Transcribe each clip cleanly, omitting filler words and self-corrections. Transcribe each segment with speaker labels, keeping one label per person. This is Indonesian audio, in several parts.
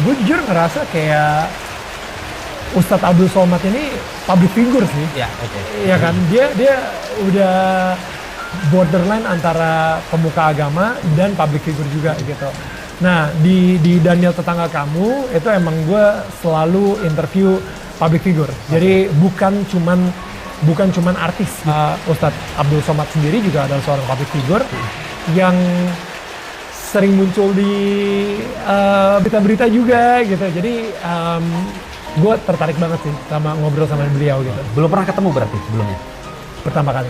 Speaker 1: Gue jujur ngerasa kayak Ustadz Abdul Somad ini public figure sih.
Speaker 2: Ya, oke.
Speaker 1: Iya kan, dia udah borderline antara pemuka agama dan public figure juga gitu. Nah, di Daniel Tetangga Kamu itu emang gue selalu interview public figure. Jadi bukan cuman artis. Ustadz Abdul Somad sendiri juga adalah seorang public figure yang sering muncul di berita-berita juga gitu. Jadi gue tertarik banget sih sama ngobrol sama beliau gitu.
Speaker 2: Belum pernah ketemu berarti sebelumnya?
Speaker 1: Pertama kali.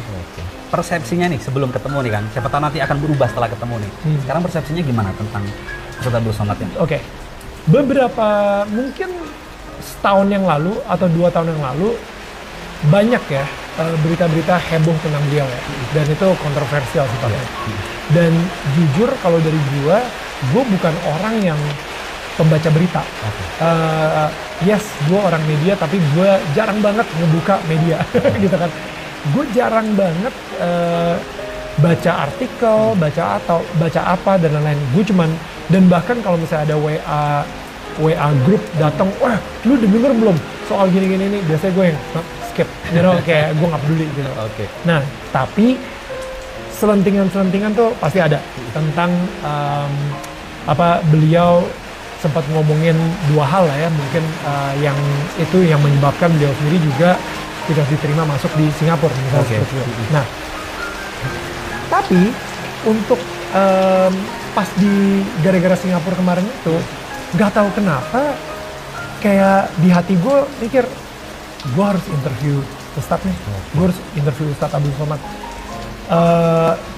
Speaker 2: Persepsinya nih sebelum ketemu nih kan, siapa tahu nanti akan berubah setelah ketemu nih. Sekarang persepsinya gimana tentang Ustadz Abdul Somad ini?
Speaker 1: Oke. Beberapa mungkin setahun yang lalu atau 2 tahun yang lalu banyak ya berita-berita heboh tentang beliau ya. Dan itu kontroversial sifatnya. Dan jujur kalau dari gue bukan orang yang pembaca berita. Yes, gue orang media tapi gue jarang banget ngebuka media gitu kan. Gue jarang banget baca artikel, baca apa dan lain-lain. Gue cuman, dan bahkan kalau misalnya ada WA grup datang, wah lu udah denger belum soal gini-gini ini, biasanya gue yang skip, kayak gue nggak peduli gitu. Nah, tapi selentingan tuh pasti ada tentang beliau sempat ngomongin 2 hal lah ya, mungkin yang menyebabkan beliau sendiri juga tidak diterima masuk di Singapura misalnya seperti itu. Nah, tapi untuk pas di gara-gara Singapura kemarin itu, nggak tahu kenapa kayak di hati gue mikir gue harus interview Ustadz nih, gue harus interview Ustadz Abdul Somad.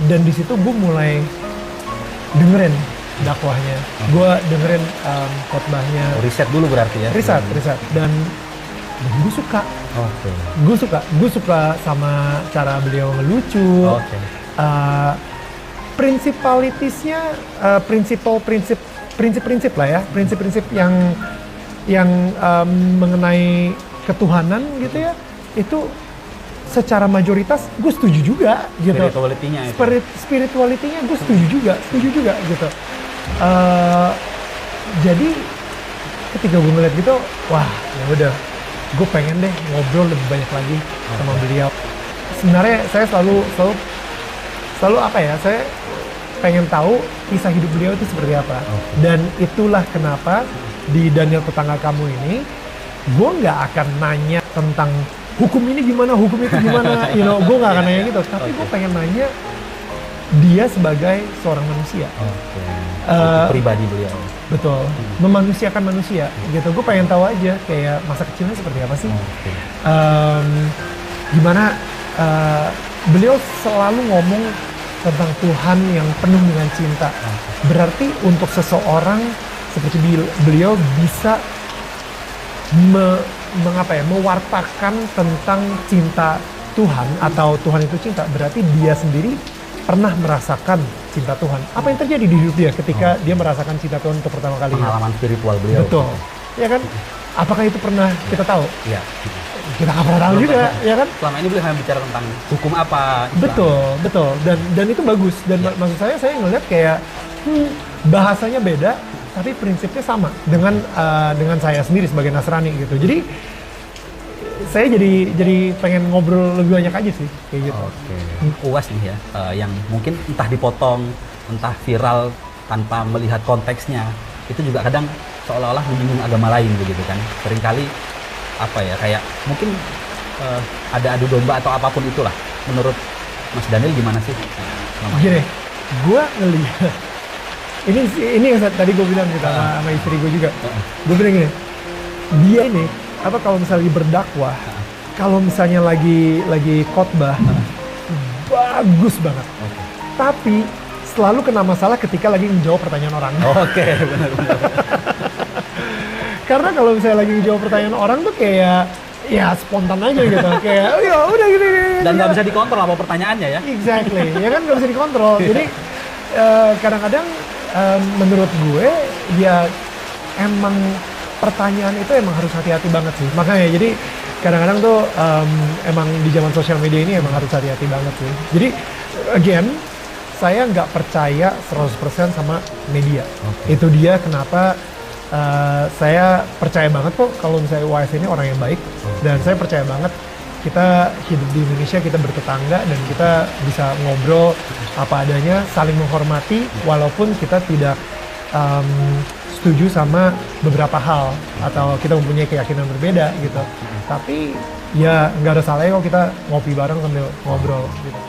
Speaker 1: Dan di situ gue mulai dengerin dakwahnya, gue dengerin khotbahnya.
Speaker 2: Riset dulu berarti ya?
Speaker 1: Riset. Dan gue suka. Gue suka sama cara beliau ngelucu. Prinsipalitisnya, prinsip-prinsip lah ya, prinsip-prinsip yang mengenai ketuhanan gitu ya, itu secara mayoritas gue setuju juga gitu. Spiritualitinya gue setuju juga gitu. Jadi ketika gue ngeliat gitu, wah ya udah, gue pengen deh ngobrol lebih banyak lagi sama beliau. Sebenarnya saya selalu apa ya, saya pengen tahu kisah hidup beliau itu seperti apa. Dan itulah kenapa di Daniel Tetangga Kamu ini, gue nggak akan nanya tentang hukum ini gimana, hukum itu gimana, gue nggak akan nanya gitu. Tapi gue pengen nanya dia sebagai seorang manusia.
Speaker 2: Pribadi beliau.
Speaker 1: Betul, memanusiakan manusia gitu. Gue pengen tahu aja kayak masa kecilnya seperti apa sih. Gimana beliau selalu ngomong tentang Tuhan yang penuh dengan cinta. Berarti untuk seseorang seperti beliau bisa mewartakan tentang cinta Tuhan atau Tuhan itu cinta, berarti dia sendiri pernah merasakan cinta Tuhan. Apa yang terjadi di hidup dia ketika dia merasakan cinta Tuhan untuk pertama kali?
Speaker 2: Pengalaman spiritual beliau.
Speaker 1: Betul. Ya kan? Apakah itu pernah kita tahu?
Speaker 2: Iya.
Speaker 1: Kita nggak pernah tahu juga, ya kan?
Speaker 2: Selama ini beliau hanya bicara tentang hukum apa.
Speaker 1: Betul. Dan itu bagus. Dan maksud saya ngeliat kayak bahasanya beda, tapi prinsipnya sama dengan saya sendiri sebagai Nasrani gitu. Jadi saya jadi pengen ngobrol lebih banyak aja sih kayak gitu.
Speaker 2: UAS nih ya, yang mungkin entah dipotong, entah viral tanpa melihat konteksnya, itu juga kadang seolah-olah menyinggung agama lain begitu kan. Seringkali apa ya, kayak mungkin ada adu domba atau apapun itulah. Menurut Mas Daniel gimana sih?
Speaker 1: Gini, gue ngelihat ini yang tadi gue bilang gitu sama istri gue juga. Gue bilang gini, dia ini kalau misalnya berdakwah, kalau misalnya lagi khotbah, bagus banget. Tapi selalu kena masalah ketika lagi menjawab pertanyaan orang.
Speaker 2: Benar.
Speaker 1: Karena kalau misalnya lagi menjawab pertanyaan orang tuh kayak ya spontan aja gitu, kayak ya udah gini.
Speaker 2: Dan nggak bisa dikontrol apa pertanyaannya ya?
Speaker 1: Exactly, ya kan nggak bisa dikontrol. Jadi kadang-kadang menurut gue ya emang pertanyaan itu emang harus hati-hati banget sih. Makanya jadi kadang-kadang tuh emang di zaman sosial media ini emang harus hati-hati banget sih. Jadi again, saya nggak percaya 100% sama media. Itu dia kenapa Saya percaya banget kok kalau misalnya YS ini orang yang baik, dan saya percaya banget kita hidup di Indonesia, kita bertetangga dan kita bisa ngobrol apa adanya, saling menghormati walaupun kita tidak setuju sama beberapa hal atau kita mempunyai keyakinan berbeda gitu. Tapi ya nggak ada salahnya kok kita ngopi bareng sambil ngobrol gitu.